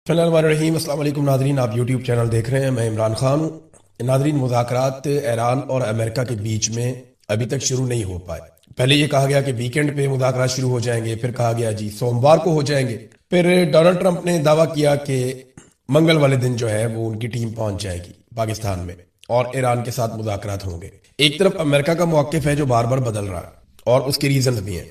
بسم اللہ الرحمن الرحیم۔ السلام علیکم ناظرین، آپ یوٹیوب چینل دیکھ رہے ہیں، میں عمران خان ہوں۔ ناظرین، مذاکرات ایران اور امریکہ کے بیچ میں ابھی تک شروع نہیں ہو پائے۔ پہلے یہ کہا گیا کہ ویکینڈ پہ مذاکرات شروع ہو جائیں گے، پھر کہا گیا جی سوموار کو ہو جائیں گے، پھر ڈونلڈ ٹرمپ نے دعویٰ کیا کہ منگل والے دن جو ہے وہ ان کی ٹیم پہنچ جائے گی پاکستان میں اور ایران کے ساتھ مذاکرات ہوں گے۔ ایک طرف امریکہ کا موقف ہے جو بار بار بدل رہا ہے اور اس کے ریزنز بھی ہیں۔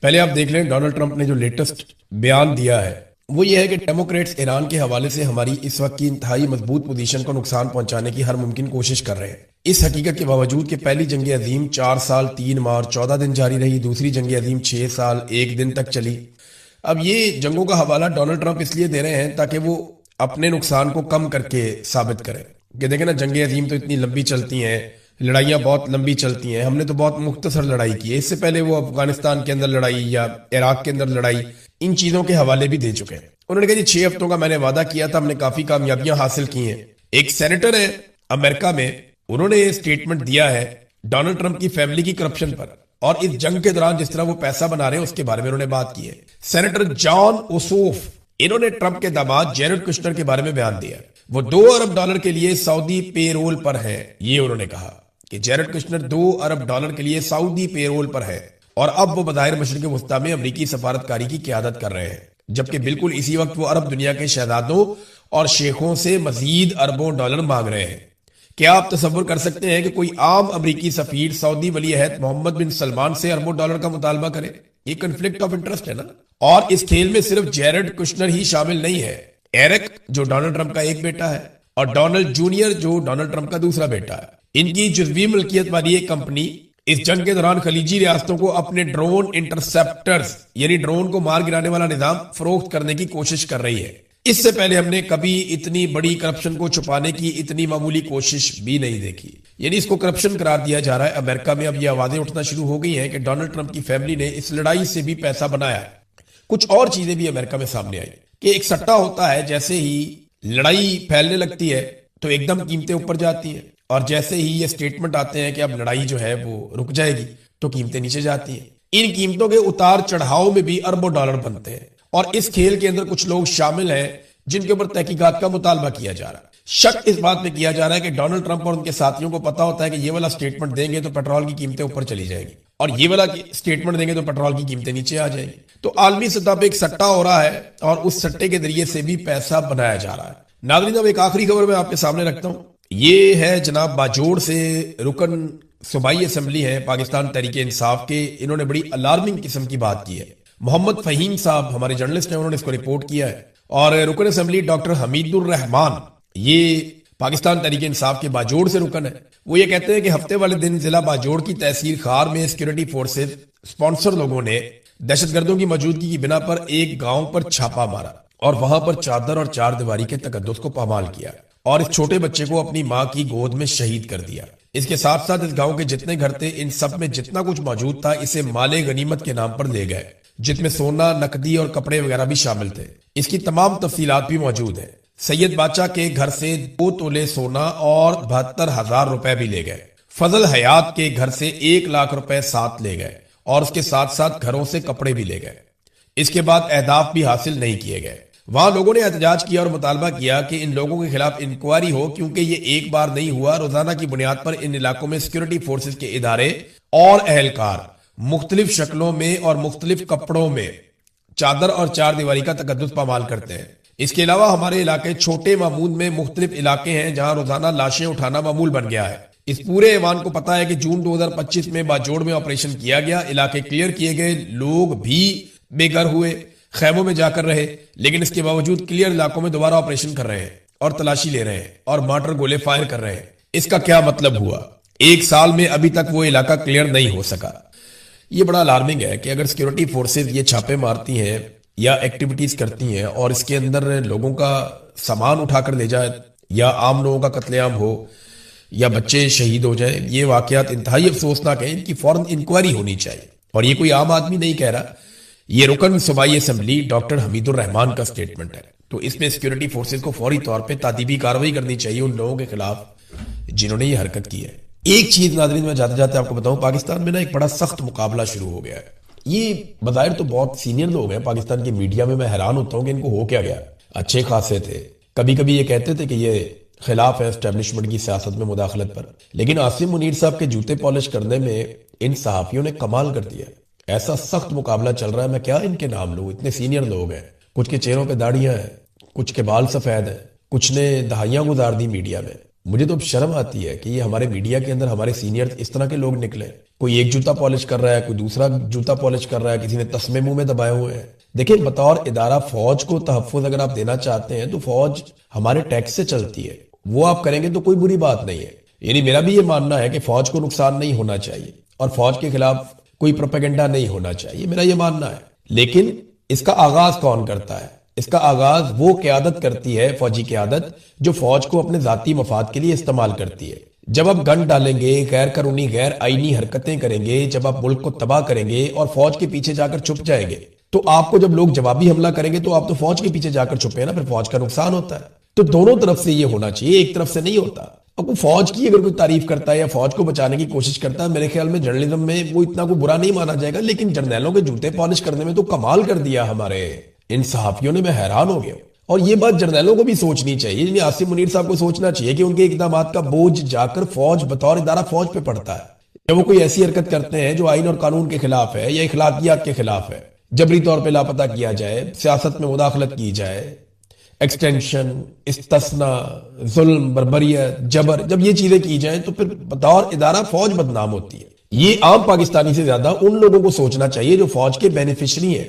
پہلے آپ دیکھ لیں ڈونلڈ ٹرمپ نے جو لیٹسٹ بیان دیا ہے وہ یہ ہے کہ ڈیموکریٹس ایران کے حوالے سے ہماری اس وقت کی انتہائی مضبوط پوزیشن کو نقصان پہنچانے کی ہر ممکن کوشش کر رہے ہیں۔ اس حقیقت کے باوجود کہ پہلی جنگ عظیم 4 سال 3 ماہ اور 14 دن جاری رہی، دوسری جنگ عظیم 6 سال 1 دن تک چلی۔ اب یہ جنگوں کا حوالہ ڈونلڈ ٹرمپ اس لیے دے رہے ہیں تاکہ وہ اپنے نقصان کو کم کر کے ثابت کریں کہ دیکھیں نا، جنگ عظیم تو اتنی لمبی چلتی ہیں، لڑائیاں بہت لمبی چلتی ہیں، ہم نے تو بہت مختصر لڑائی کی ہے۔ اس سے پہلے وہ افغانستان کے اندر لڑائی یا عراق کے اندر لڑائی، ان چیزوں کے حوالے بھی دے چکے ہیں۔ انہوں نے کہا جی 6 ہفتوں کا میں نے وعدہ کیا تھا، ہم نے کافی کامیابیاں حاصل کی ہیں۔ ایک سینیٹر ہے امریکہ میں، انہوں نے اسٹیٹمنٹ دیا ہے ڈونلڈ ٹرمپ کی فیملی کی کرپشن پر اور اس جنگ کے دوران جس طرح وہ پیسہ بنا رہے ہیں اس کے بارے میں انہوں نے بات کی ہے۔ سینیٹر جان اوسوف، انہوں نے ٹرمپ کے داماد جیرڈ کشنر کے بارے میں بیان دیا، وہ $2 ارب کے لیے سعودی پے رول پر ہے۔ یہ انہوں نے کہا کہ جیرڈ کشنر $2 ارب کے لیے سعودی پے رول پر ہے اور اب وہ بظاہر مشرق وسطیٰ میں امریکی سفارتکاری کی قیادت کر رہے ہیں، جبکہ بالکل اسی وقت وہ عرب دنیا کے شہزادوں اور شیخوں سے مزید اربوں ڈالر مانگ رہے ہیں۔ کیا آپ تصور کر سکتے ہیں کہ کوئی عام امریکی سفیر سعودی ولی عہد محمد بن سلمان سے اربوں ڈالر کا مطالبہ کرے؟ یہ کنفلکٹ آف انٹرسٹ ہے نا۔ اور اس کھیل میں صرف جیرڈ کشنر ہی شامل نہیں ہے، ایرک جو ڈونلڈ ٹرمپ کا ایک بیٹا ہے اور ڈونلڈ جونیئر جو ڈونلڈ ٹرمپ کا دوسرا بیٹا ہے، ان کی جزوی ملکیت والی ایک کمپنی اس جنگ کے دوران خلیجی ریاستوں کو اپنے ڈرون انٹرسپٹرز یعنی ڈرون کو مار گرانے والا نظام فروخت کرنے کی کوشش کر رہی ہے۔ اس سے پہلے ہم نے کبھی اتنی بڑی کرپشن کو چھپانے کی اتنی معمولی کوشش بھی نہیں دیکھی، یعنی اس کو کرپشن قرار دیا جا رہا ہے۔ امریکہ میں اب یہ آوازیں اٹھنا شروع ہو گئی ہیں کہ ڈونلڈ ٹرمپ کی فیملی نے اس لڑائی سے بھی پیسہ بنایا ہے۔ کچھ اور چیزیں بھی امریکہ میں سامنے آئی کہ ایک سٹا ہوتا ہے، جیسے ہی لڑائی پھیلنے لگتی ہے تو ایک دم قیمتیں اوپر جاتی ہیں، اور جیسے ہی یہ سٹیٹمنٹ آتے ہیں کہ اب لڑائی جو ہے وہ رک جائے گی تو قیمتیں نیچے جاتی ہیں۔ ان قیمتوں کے اتار چڑھاؤ میں بھی اربوں ڈالر بنتے ہیں، اور اس کھیل کے اندر کچھ لوگ شامل ہیں جن کے اوپر تحقیقات کا مطالبہ کیا جا رہا ہے۔ شک اس بات میں کیا جا رہا ہے کہ ڈونلڈ ٹرمپ اور ان کے ساتھیوں کو پتا ہوتا ہے کہ یہ والا سٹیٹمنٹ دیں گے تو پیٹرول کی قیمتیں اوپر چلی جائیں گی، اور یہ والا سٹیٹمنٹ دیں گے تو پیٹرول کی قیمتیں نیچے آ جائیں گی۔ تو عالمی سطح پہ ایک سٹا ہو رہا ہے اور اس سٹے کے ذریعے سے بھی پیسہ بنایا جا رہا ہے۔ ناظرین، اب ایک آخری خبر میں آپ کے سامنے رکھتا ہوں، یہ ہے جناب باجوڑ سے رکن صوبائی اسمبلی ہے پاکستان تحریک انصاف کے، انہوں نے بڑی الارمنگ قسم کی بات کی ہے۔ محمد فہیم صاحب ہمارے جرنلسٹ ہیں، انہوں نے اس کو رپورٹ کیا ہے، اور رکن اسمبلی ڈاکٹر حمید الرحمان، یہ پاکستان تحریک انصاف کے باجوڑ سے رکن ہے، وہ یہ کہتے ہیں کہ ہفتے والے دن ضلع باجوڑ کی تحصیل خار میں سیکورٹی فورسز سپانسر لوگوں نے دہشت گردوں کی موجودگی کی بنا پر ایک گاؤں پر چھاپا مارا اور وہاں پر چادر اور 4 دیواری کے تقدس کو پامال کیا اور اس چھوٹے بچے کو اپنی ماں کی گود میں شہید کر دیا۔ اس کے ساتھ ساتھ اس گاؤں کے جتنے گھر تھے ان سب میں جتنا کچھ موجود تھا اسے مال غنیمت کے نام پر لے گئے، جس میں سونا، نقدی اور کپڑے وغیرہ بھی شامل تھے۔ اس کی تمام تفصیلات بھی موجود ہیں۔ سید بادشاہ کے گھر سے 2 تولے سونا اور 72,000 روپے بھی لے گئے۔ فضل حیات کے گھر سے 1 لاکھ روپے ساتھ لے گئے اور اس کے ساتھ ساتھ گھروں سے کپڑے بھی لے گئے۔ اس کے بعد اہداف بھی حاصل نہیں کیے گئے۔ وہاں لوگوں نے احتجاج کیا اور مطالبہ کیا کہ ان لوگوں کے خلاف انکوائری ہو، کیونکہ یہ ایک بار نہیں ہوا، روزانہ کی بنیاد پر ان علاقوں میں سیکورٹی فورسز کے ادارے اور اہلکار مختلف شکلوں میں اور مختلف کپڑوں میں چادر اور 4 دیواری کا تقدس پامال کرتے ہیں۔ اس کے علاوہ ہمارے علاقے چھوٹے معمول میں مختلف علاقے ہیں جہاں روزانہ لاشیں اٹھانا معمول بن گیا ہے۔ اس پورے ایوان کو پتا ہے کہ جون 2025 میں باجوڑ میں آپریشن کیا گیا، علاقے کلیئر کیے گئے، لوگ بھی بے گھر ہوئے، خیموں میں جا کر رہے، لیکن اس کے باوجود کلیئر علاقوں میں دوبارہ آپریشن کر رہے ہیں اور تلاشی لے رہے ہیں اور مارٹر گولے فائر کر رہے ہیں۔ اس کا کیا مطلب ہوا؟ 1 سال میں ابھی تک وہ علاقہ کلیئر نہیں ہو سکا۔ یہ بڑا الارمنگ ہے کہ اگر سیکورٹی فورسز یہ چھاپے مارتی ہیں یا ایکٹیویٹیز کرتی ہیں اور اس کے اندر لوگوں کا سامان اٹھا کر لے جائے یا عام لوگوں کا قتل عام ہو یا بچے شہید ہو جائیں، یہ واقعات انتہائی افسوسناک ہیں، ان کی فوراً انکوائری ہونی چاہیے۔ اور یہ کوئی عام آدمی نہیں کہہ رہا، یہ رکن صوبائی اسمبلی ڈاکٹر حمید الرحمان کا سٹیٹمنٹ ہے۔ تو اس میں سیکورٹی فورسز کو فوری طور پہ تادیبی کارروائی کرنی چاہیے ان لوگوں کے خلاف جنہوں نے یہ حرکت کی ہے۔ ایک چیز ناظرین میں جاتے جاتے آپ کو بتاؤں، پاکستان میں نا ایک بڑا سخت مقابلہ شروع ہو گیا ہے۔ یہ بظاہر تو بہت سینئر لوگ ہیں پاکستان کی میڈیا میں حیران ہوتا ہوں کہ ان کو ہو کیا گیا۔ اچھے خاصے تھے. کبھی کبھی یہ کہتے تھے کہ یہ خلاف ہے اسٹیبلشمنٹ کی سیاست میں مداخلت پر. لیکن عاصم منیر صاحب کے جوتے پالش کرنے میں ان صحافیوں نے کمال کر دیا. ایسا سخت مقابلہ چل رہا ہے, میں کیا ان کے نام لوں, اتنے سینئر لوگ ہیں. کچھ کے چہروں پہ داڑیاں ہیں, کچھ کے بال سفید ہیں, کچھ نے دہائیاں گزار دی میڈیا میں. مجھے تو اب شرم آتی ہے کہ یہ ہمارے میڈیا کے اندر ہمارے سینئر اس طرح کے لوگ نکلے. کوئی ایک جوتا پالش کر رہا ہے, کوئی دوسرا جوتا پالش کر رہا ہے, کسی نے تسمے منہ میں دبائے ہوئے ہیں. دیکھیں, بطور ادارہ فوج کو تحفظ اگر آپ دینا چاہتے ہیں تو فوج ہمارے ٹیکس سے چلتی ہے, وہ آپ کریں گے تو کوئی بری بات نہیں ہے. یعنی میرا بھی یہ ماننا ہے کہ فوج کو نقصان نہیں ہونا چاہیے اور فوج کے خلاف کوئی پروپیگنڈا نہیں ہونا چاہیے, میرا یہ ماننا ہے. لیکن اس کا آغاز کون کرتا ہے؟ اس کا آغاز وہ قیادت کرتی ہے, فوجی قیادت, جو فوج کو اپنے ذاتی مفاد کے لیے استعمال کرتی ہے. جب آپ گن ڈالیں گے, غیر قانونی غیر آئینی حرکتیں کریں گے, جب آپ ملک کو تباہ کریں گے اور فوج کے پیچھے جا کر چھپ جائیں گے, تو آپ کو جب لوگ جوابی حملہ کریں گے تو آپ تو فوج کے پیچھے جا کر چھپے نا, پھر فوج کا نقصان ہوتا ہے. تو دونوں طرف سے یہ ہونا چاہیے, ایک طرف سے نہیں ہوتا. اب فوج کی اگر کوئی تعریف کرتا ہے یا فوج کو بچانے کی کوشش کرتا ہے, میرے خیال میں جرنلزم میں وہ اتنا کوئی برا نہیں مانا جائے گا. لیکن جرنیلوں کے جوتے پالش کرنے میں تو کمال کر دیا ہمارے ان صحافیوں نے, میں حیران ہو گیا. اور یہ بات جرنیلوں کو بھی سوچنی چاہیے, یعنی عاصم منیر صاحب کو سوچنا چاہیے کہ ان کے اقدامات کا بوجھ جا کر فوج بطور ادارہ فوج پہ پڑتا ہے. جب وہ کوئی ایسی حرکت کرتے ہیں جو آئین اور قانون کے خلاف ہے یا اخلاقیات کے خلاف ہے, جبری طور پہ لاپتہ کیا جائے, سیاست میں مداخلت کی جائے, ایکسٹینشن, استثناء, ظلم, بربریت, جبر, جب یہ چیزیں کی جائیں تو پھر بطور ادارہ فوج بدنام ہوتی ہے. یہ عام پاکستانی سے زیادہ ان لوگوں کو سوچنا چاہیے جو فوج کے بینیفیشری ہیں,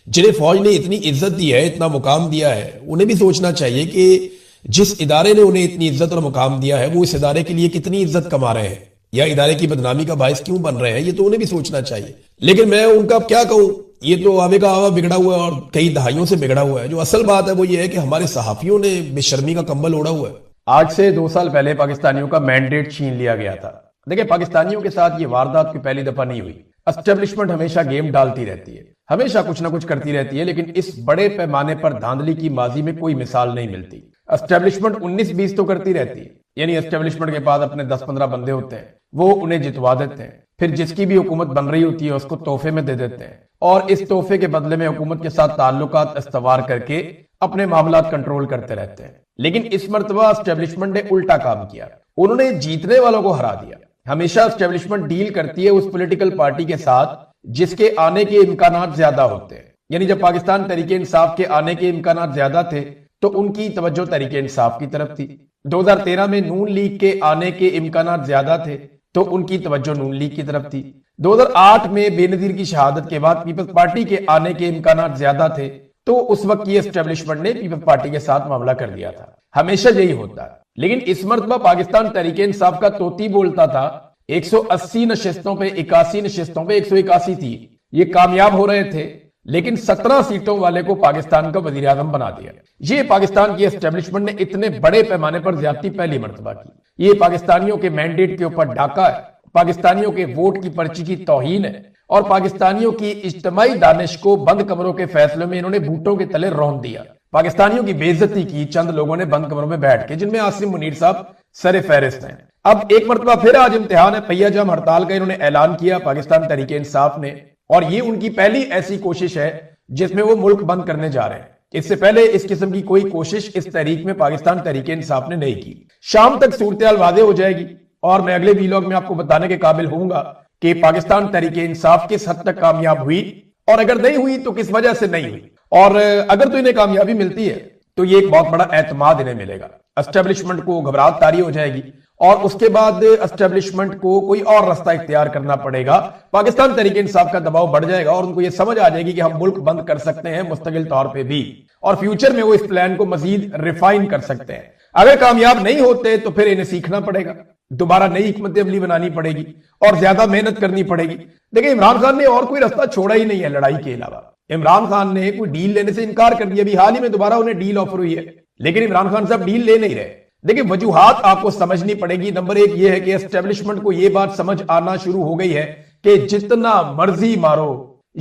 جنہیں فوج نے اتنی عزت دی ہے, اتنا مقام دیا ہے. انہیں بھی سوچنا چاہیے کہ جس ادارے نے انہیں اتنی عزت اور مقام دیا ہے وہ اس ادارے کے لیے کتنی عزت کما رہے ہیں یا ادارے کی بدنامی کا باعث کیوں بن رہے ہیں, یہ تو انہیں بھی سوچنا چاہیے. لیکن میں ان کا کیا کہوں, یہ تو آوے کا آوا بگڑا ہوا ہے اور کئی دہائیوں سے بگڑا ہوا ہے. جو اصل بات ہے وہ یہ ہے کہ ہمارے صحافیوں نے بے شرمی کا کمبل اوڑھا ہوا ہے. آج سے 2 سال پہلے پاکستانیوں کا مینڈیٹ چھین لیا گیا تھا. دیکھیں, پاکستانیوں کے ساتھ یہ واردات کی پہلی دفعہ نہیں ہوئی. اسٹیبلشمنٹ ہمیشہ گیم ڈالتی رہتی ہے, ہمیشہ کچھ نہ کچھ کرتی رہتی ہے, لیکن اس بڑے پیمانے پر دھاندلی کی ماضی میں کوئی مثال نہیں ملتی. اسٹیبلشمنٹ 19-20 تو کرتی رہتی ہے, یعنی اسٹیبلشمنٹ کے بعد اپنے 10-15 بندے ہوتے ہیں, وہ انہیں جتوا دیتے ہیں, پھر جس کی بھی حکومت بن رہی ہوتی ہے اس کو تحفے میں دے دیتے ہیں, اور اس تحفے کے بدلے میں حکومت کے ساتھ تعلقات استوار کر کے اپنے معاملات کنٹرول کرتے رہتے ہیں. لیکن اس مرتبہ اسٹیبلشمنٹ نے الٹا کام کیا, انہوں نے جیتنے والوں کو ہرا دیا. ہمیشہ اسٹیبلشمنٹ ڈیل کرتی ہے اس پولیٹیکل پارٹی کے ساتھ جس کے آنے کے امکانات زیادہ ہوتے ہیں. یعنی جب پاکستان تحریک انصاف کے آنے کے امکانات زیادہ تھے تو ان کی توجہ تحریک انصاف کی طرف تھی. 2013 میں نون لیگ کے آنے کے امکانات زیادہ تھے تو ان کی توجہ نون لیگ کی طرف تھی. 2008 میں بے نظیر کی شہادت کے بعد پیپلز پارٹی کے آنے کے امکانات زیادہ تھے تو اس وقت کی اسٹیبلشمنٹ نے پیپلز پارٹی کے ساتھ معاملہ کر دیا تھا. ہمیشہ یہی ہوتا ہے. لیکن اس مرتبہ پاکستان تحریک انصاف کا طوطی بولتا تھا 180 نشستوں پہ 81 نشستوں پہ 181 تھی, یہ کامیاب ہو رہے تھے, لیکن 17 سیٹوں والے کو پاکستان کا وزیر اعظم بنا دیا. یہ پاکستان کی اسٹیبلشمنٹ نے اتنے بڑے پیمانے پر زیادتی پہلی مرتبہ کی. یہ پاکستانیوں کے مینڈیٹ کے اوپر ڈاکہ ہے, پاکستانیوں کے ووٹ کی پرچی کی توہین ہے, اور پاکستانیوں کی اجتماعی دانش کو بند کمروں کے فیصلوں میں انہوں نے بوٹوں کے تلے رون دیا. پاکستانیوں کی بے عزتی کی چند لوگوں نے بند کمروں میں بیٹھ کے, جن میں عاصم منیر صاحب سر فہرست ہیں. اب ایک مرتبہ پھر آج امتحان ہے پہیہ جام ہڑتال کا. انہوں نے اعلان کیا پاکستان تحریک انصاف نے, اور یہ ان کی پہلی ایسی کوشش ہے جس میں وہ ملک بند کرنے جا رہے ہیں. اس سے پہلے اس قسم کی کوئی کوشش اس تحریک میں پاکستان تحریک انصاف نے نہیں کی. شام تک صورتحال واضح ہو جائے گی اور میں اگلے ویلاگ میں آپ کو بتانے کے قابل ہوں گا کہ پاکستان تحریک انصاف کس حد تک کامیاب ہوئی, اور اگر نہیں ہوئی تو کس وجہ سے نہیں ہوئی, اور اگر تو انہیں کامیابی ملتی ہے تو یہ ایک بہت بڑا اعتماد انہیں ملے گا. اسٹیبلشمنٹ کو گھبراہٹ طاری ہو جائے گی اور اس کے بعد اسٹیبلشمنٹ کو کوئی اور راستہ اختیار کرنا پڑے گا. پاکستان تحریک انصاف کا دباؤ بڑھ جائے گا اور ان کو یہ سمجھ آ جائے گی کہ ہم ملک بند کر سکتے ہیں مستقل طور پہ بھی, اور فیوچر میں وہ اس پلان کو مزید ریفائن کر سکتے ہیں. اگر کامیاب نہیں ہوتے تو پھر انہیں سیکھنا پڑے گا, دوبارہ نئی حکمت عملی بنانی پڑے گی اور زیادہ محنت کرنی پڑے گی. دیکھیں, عمران خان نے اور کوئی راستہ چھوڑا ہی نہیں ہے لڑائی کے علاوہ. عمران خان نے کوئی ڈیل لینے سے انکار کر دیا. ابھی حال ہی میں دوبارہ انہیں ڈیل آفر ہوئی ہے, لیکن عمران خان صاحب ڈیل لے نہیں رہے. دیکھیں, وجوہات آپ کو سمجھنی پڑے گی. نمبر 1 یہ ہے کہ اسٹیبلشمنٹ کو یہ بات سمجھ آنا شروع ہو گئی ہے کہ جتنا مرضی مارو,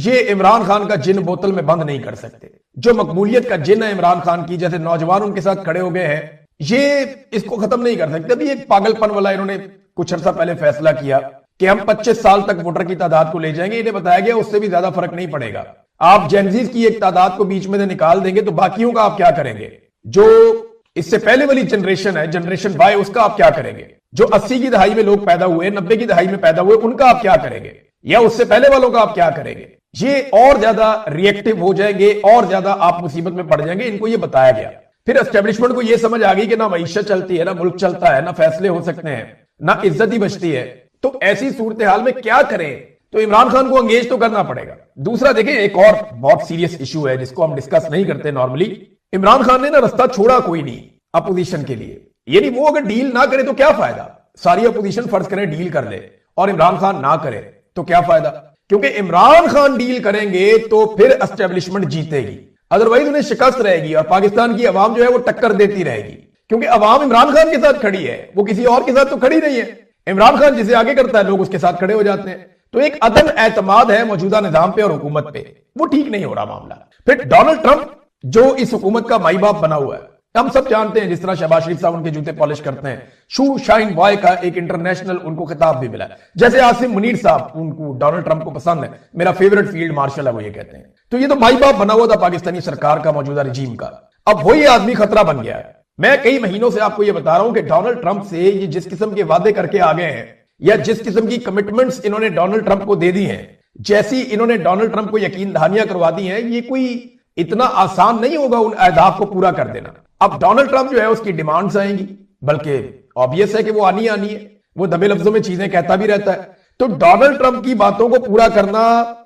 یہ عمران خان کا جن بوتل میں بند نہیں کر سکتے. جو مقبولیت کا جن ہے عمران خان کی, جیسے نوجوان ان کے ساتھ کھڑے ہو گئے ہیں, یہ اس کو ختم نہیں کر سکتے. ابھی ایک پاگل پن والا انہوں نے کچھ عرصہ پہلے فیصلہ کیا کہ ہم 25 سال تک ووٹر کی تعداد کو لے جائیں گے. انہیں بتایا گیا اس سے بھی زیادہ فرق نہیں پڑے گا. آپ جینزیز کی ایک تعداد کو بیچ میں سے نکال دیں گے تو باقیوں کا آپ کیا کریں گے؟ جو اس سے پہلے والی جنریشن ہے، جنریشن وائی، اس کا آپ کیا کریں گے؟ جو 80 کی دہائی میں لوگ پیدا ہوئے، 90 کی دہائی میں پیدا ہوئے، ان کا آپ کیا کریں گے؟ یا اس سے پہلے والوں کا آپ کیا کریں گے؟ یہ اور زیادہ ری ایکٹیو ہو جائیں گے اور زیادہ آپ مصیبت میں پڑ جائیں گے. ان کو یہ بتایا گیا. پھر اسٹیبلشمنٹ کو یہ سمجھ آ گئی کہ نہ معیشت چلتی ہے، نہ ملک چلتا ہے، نہ فیصلے ہو سکتے ہیں، نہ عزت ہی بچتی ہے. تو ایسی صورتحال میں کیا کریں؟ تو عمران خان کو انگیج تو کرنا پڑے گا. دوسرا دیکھیں، ایک اور بہت سیریس ایشو ہے جس کو ہم ڈسکس نہیں کرتے نارملی. عمران خان نے نا رستہ چھوڑا کوئی نہیں اپوزیشن کے لیے. یعنی وہ اگر ڈیل نہ کرے تو کیا فائدہ؟ ساری اپوزیشن فرض کریں ڈیل کر لے اور عمران خان نہ کرے تو کیا فائدہ؟ کیونکہ عمران خان ڈیل کریں گے تو پھر اسٹیبلشمنٹ جیتے گی، ادروائز انہیں شکست رہے گی اور پاکستان کی عوام جو ہے وہ ٹکر دیتی رہے گی. کیونکہ عوام عمران خان کے ساتھ کھڑی ہے، وہ کسی اور کے ساتھ تو کھڑی نہیں ہے. عمران خان جسے آگے کرتا ہے لوگ اس کے ساتھ کھڑے ہو جاتے ہیں. تو ایک عدم اعتماد ہے موجودہ نظام پہ اور حکومت پہ، وہ ٹھیک نہیں ہو رہا معاملہ. پھر ڈونلڈ ٹرمپ جو اس حکومت کا مائی باپ بنا ہوا ہے، ہم سب جانتے ہیں جس طرح شہباز شریف صاحب ان کے جوتے پالش کرتے ہیں، شو شائن بوائے کا ایک انٹرنیشنل ان کو خطاب بھی ملا ہے. جیسے عاصم منیر صاحب، ان کو ڈونلڈ ٹرمپ کو پسند ہے، میرا فیورٹ فیلڈ مارشل ہے وہ یہ کہتے ہیں. تو یہ تو مائی باپ بنا ہوا تھا پاکستانی سرکار کا، موجودہ رجیم کا. اب وہی آدمی خطرہ بن گیا ہے. میں کئی مہینوں سے آپ کو یہ بتا رہا ہوں کہ ڈونلڈ ٹرمپ سے یہ جس قسم کے وعدے کر کے آگے ہیں یا جس قسم کی کمٹمنٹس انہوں نے ڈونلڈ ٹرمپ کو دے دی ہیں، جیسی انہوں نے ڈونلڈ ٹرمپ کو یقین دہانیاں کروا دی ہیں، یہ کوئی اتنا آسان نہیں ہوگا ان اہداف کو پورا کر دینا. اب ڈونلڈ ٹرمپ جو ہے اس کی ڈیمانڈز آئیں گی، بلکہ آبیس ہے کہ وہ آنی ہے، وہ دبے لفظوں میں چیزیں کہتا بھی رہتا ہے. تو ڈونلڈ ٹرمپ کی باتوں کو پورا کرنا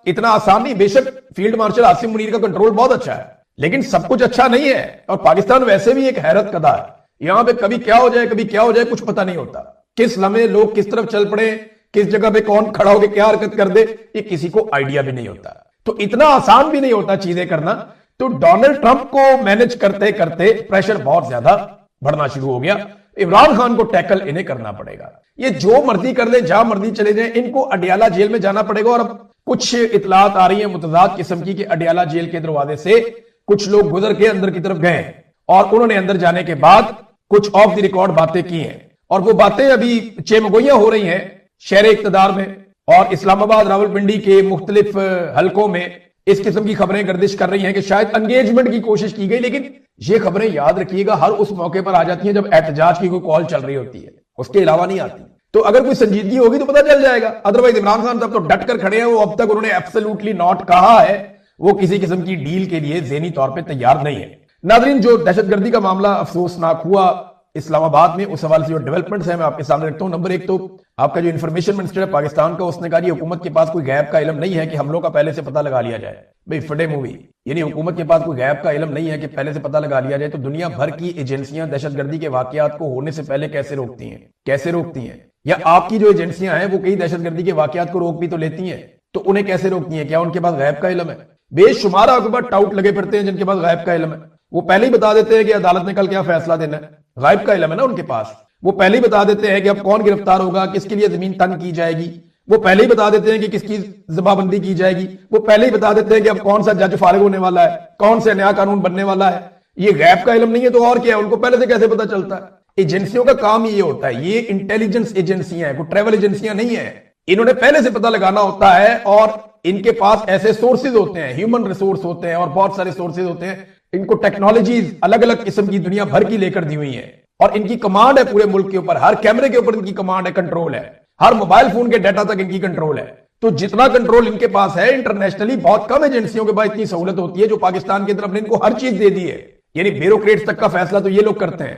اتنا آسان نہیں. بے شک فیلڈ مارشل عاصم منیر کا کنٹرول بہت اچھا ہے، لیکن سب کچھ اچھا نہیں ہے. اور پاکستان ویسے بھی ایک حیرت کدا ہے. یہاں پہ کبھی کیا ہو جائے کبھی کیا ہو جائے کچھ پتہ نہیں ہوتا. کس لمحے لوگ کس طرف چل پڑے، کس جگہ پہ کون کھڑا ہو کے کیا حرکت کر دے، یہ کسی کو آئیڈیا بھی نہیں ہوتا. تو اتنا آسان بھی نہیں ہوتا چیزیں کرنا. تو ڈونلڈ ٹرمپ کو مینج کرتے کرتے پریشر بہت زیادہ بڑھنا شروع ہو گیا. عمران خان کو ٹیکل انہیں کرنا پڑے گا. یہ جو مرضی کر لیں، جہاں مرضی چلے جائیں، ان کو اڈیالہ جیل میں جانا پڑے گا. اور اب کچھ اطلاعات آ رہی ہیں متضاد قسم کی کہ اڈیالہ جیل کے دروازے سے کچھ لوگ گزر کے اندر کی طرف گئے اور انہوں نے اندر جانے کے بعد کچھ آف دی ریکارڈ باتیں کی ہیں. اور وہ باتیں ابھی چیمگوئیاں ہو رہی ہیں شہر اقتدار میں اور اسلام آباد راولپنڈی کے مختلف حلقوں میں. اس قسم کی خبریں گردش کر رہی ہیں کہ شاید انگیجمنٹ کی کوشش کی گئی، لیکن یہ خبریں یاد رکھیے گا ہر اس موقع پر آ جاتی ہیں جب احتجاج کی کوئی کال چل رہی ہوتی ہے، اس کے علاوہ نہیں آتی. تو اگر کوئی سنجیدگی ہوگی تو پتہ چل جائے گا. ادروائز عمران خان صاحب تو ڈٹ کر کھڑے ہیں. وہ اب تک انہوں نے ایبسولوٹلی ناٹ کہا ہے، وہ کسی قسم کی ڈیل کے لیے ذہنی طور پہ تیار نہیں ہے. ناظرین، جو دہشت گردی کا معاملہ افسوسناک ہوا اسلام آباد میں، اس حوالے سے جو ڈیولپمنٹس ہیں میں آپ کے سامنے رکھتا ہوں. نمبر ایک تو آپ کا جو انفارمیشن منسٹر ہے پاکستان کا، اس نے کہا یہ حکومت کے پاس کوئی غیب کا علم نہیں ہے کہ حملوں کا پہلے سے پتہ لگا لیا جائے. بھئی فٹے مووی، یعنی حکومت کے پاس کوئی غیب کا علم نہیں ہے کہ پہلے سے پتہ لگا لیا جائے. تو دنیا بھر کی ایجنسیاں دہشت گردی کے واقعات کو ہونے سے پہلے کیسے روکتی ہیں؟ یا آپ کی جو ایجنسیاں ہیں وہ کئی دہشت گردی کے واقعات کو روک بھی تو لیتی ہیں، تو انہیں کیسے روکتی ہیں؟ کیا ان کے پاس غیب کا علم ہے؟ بے شمار آپ کے پاس ٹاؤٹ لگے پھرتے ہیں جن کے پاس غیب کا علم ہے. وہ پہلے ہی بتا دیتے ہیں کہ عدالت نے کل کیا فیصلہ دینا ہے. غائب کا علم ہے نا ان کے پاس. وہ پہلے ہی بتا دیتے ہیں کہ اب کون گرفتار ہوگا، کس کے لیے زمین تنگ کی جائے گی. وہ پہلے ہی بتا دیتے ہیں کہ کس کی ذمہ بندی کی جائے گی. وہ پہلے ہی بتا دیتے ہیں کہ اب کون سا جج فارغ ہونے والا ہے، کون سے نیا قانون بننے والا ہے. یہ غیب کا علم نہیں ہے تو اور کیا ہے؟ ان کو پہلے سے کیسے پتا چلتا ہے؟ ایجنسیوں کا کام یہ ہوتا ہے. یہ انٹیلیجنس ایجنسیاں ہیں، کوئی ٹریول ایجنسیاں نہیں ہیں. انہوں نے پہلے سے پتا لگانا ہوتا ہے اور ان کے پاس ایسے سورسز ہوتے ہیں، ہیومن ریسورس ہوتے ہیں اور بہت سارے سورسز ہوتے ہیں. ان کو ٹیکنالوجیز الگ الگ قسم کی دنیا بھر کی لے کر دی ہوئی ہیں اور ان کی کمانڈ ہے پورے ملک کے اوپر. ہر کیمرے کے اوپر ان کی کمانڈ ہے، کنٹرول ہے. ہر موبائل فون کے ڈیٹا تک ان کی کنٹرول ہے. تو جتنا کنٹرول ان کے پاس ہے انٹرنیشنلی بہت کم ایجنسیوں کے پاس اتنی سہولت ہوتی ہے جو پاکستان کی طرف نے ان کو ہر چیز دے دی ہے. یعنی بیوروکریٹس تک کا فیصلہ تو یہ لوگ کرتے ہیں.